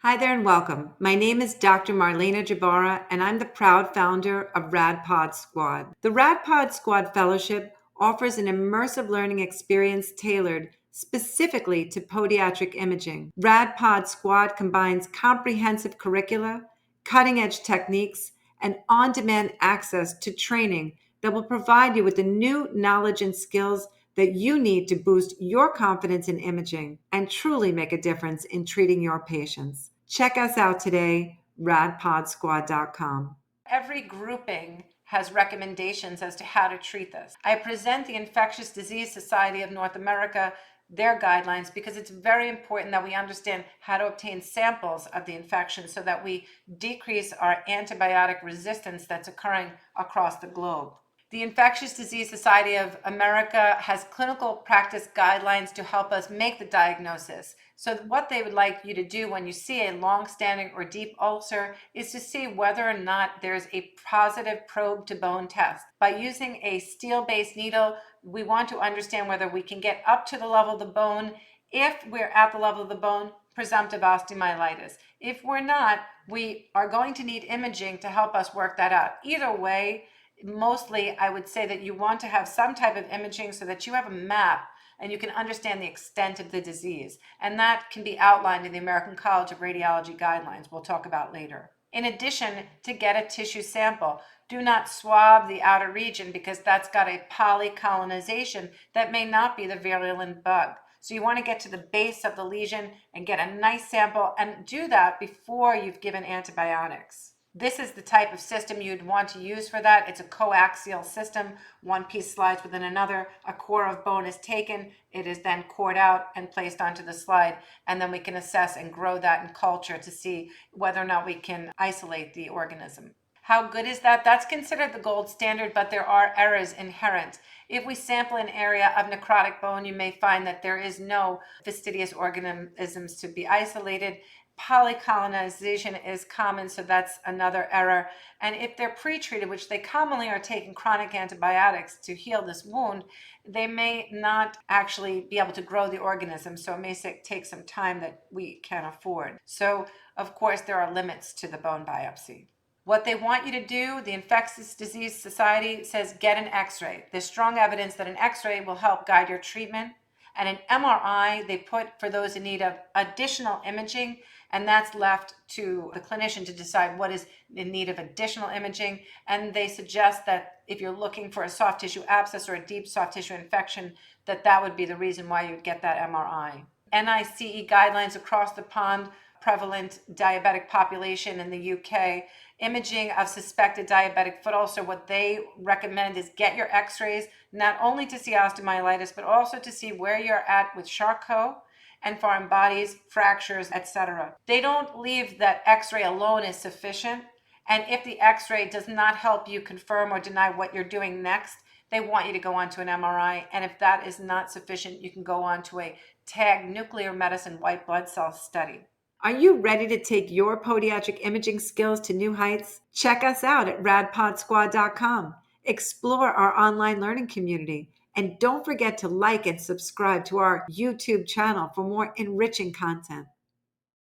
Hi there and welcome. My name is Dr. Marlena Jabara, and I'm the proud founder of RadPodSquad. The RadPodSquad Fellowship offers an immersive learning experience tailored specifically to podiatric imaging. RadPodSquad combines comprehensive curricula, cutting-edge techniques, and on-demand access to training that will provide you with the new knowledge and skills that you need to boost your confidence in imaging and truly make a difference in treating your patients. Check us out today, radpodsquad.com. Every grouping has recommendations as to how to treat this. I present the Infectious Disease Society of North America, their guidelines, because it's very important that we understand how to obtain samples of the infection so that we decrease our antibiotic resistance that's occurring across the globe. The Infectious Disease Society of America has clinical practice guidelines to help us make the diagnosis. So what they would like you to do when you see a long-standing or deep ulcer is to see whether or not there's a positive probe to bone test. By using a steel-based needle, we want to understand whether we can get up to the level of the bone. If we're at the level of the bone, presumptive osteomyelitis. If we're not, we are going to need imaging to help us work that out. Either way, mostly I would say that you want to have some type of imaging so that you have a map and you can understand the extent of the disease. And that can be outlined in the American College of Radiology guidelines we'll talk about later. In addition, to get a tissue sample, do not swab the outer region because that's got a polycolonization that may not be the virulent bug. So you want to get to the base of the lesion and get a nice sample and do that before you've given antibiotics. This is the type of system you'd want to use for that. It's a coaxial system. One piece slides within another. A core of bone is taken. It is then cored out and placed onto the slide. And then we can assess and grow that in culture to see whether or not we can isolate the organism. How good is that? That's considered the gold standard, but there are errors inherent. If we sample an area of necrotic bone, you may find that there is no fastidious organisms to be isolated. Polycolonization is common, so that's another error. And if they're pre-treated, which they commonly are taking chronic antibiotics to heal this wound, they may not actually be able to grow the organism, so it may take some time that we can't afford. So, of course, there are limits to the bone biopsy. What they want you to do, the Infectious Disease Society says get an x-ray. There's strong evidence that an x-ray will help guide your treatment. And an MRI, they put for those in need of additional imaging, and that's left to the clinician to decide what is in need of additional imaging. And they suggest that if you're looking for a soft tissue abscess or a deep soft tissue infection, that would be the reason why you'd get that MRI. NICE guidelines across the pond, prevalent diabetic population in the UK, imaging of suspected diabetic foot ulcer, what they recommend is get your x-rays, not only to see osteomyelitis, but also to see where you're at with Charcot and foreign bodies, fractures, etc. They don't leave that x-ray alone is sufficient. And if the x-ray does not help you confirm or deny what you're doing next, they want you to go on to an MRI. And if that is not sufficient, you can go on to a TAG nuclear medicine white blood cell study. Are you ready to take your podiatric imaging skills to new heights? Check us out at radpodsquad.com. Explore our online learning community. And don't forget to like and subscribe to our YouTube channel for more enriching content.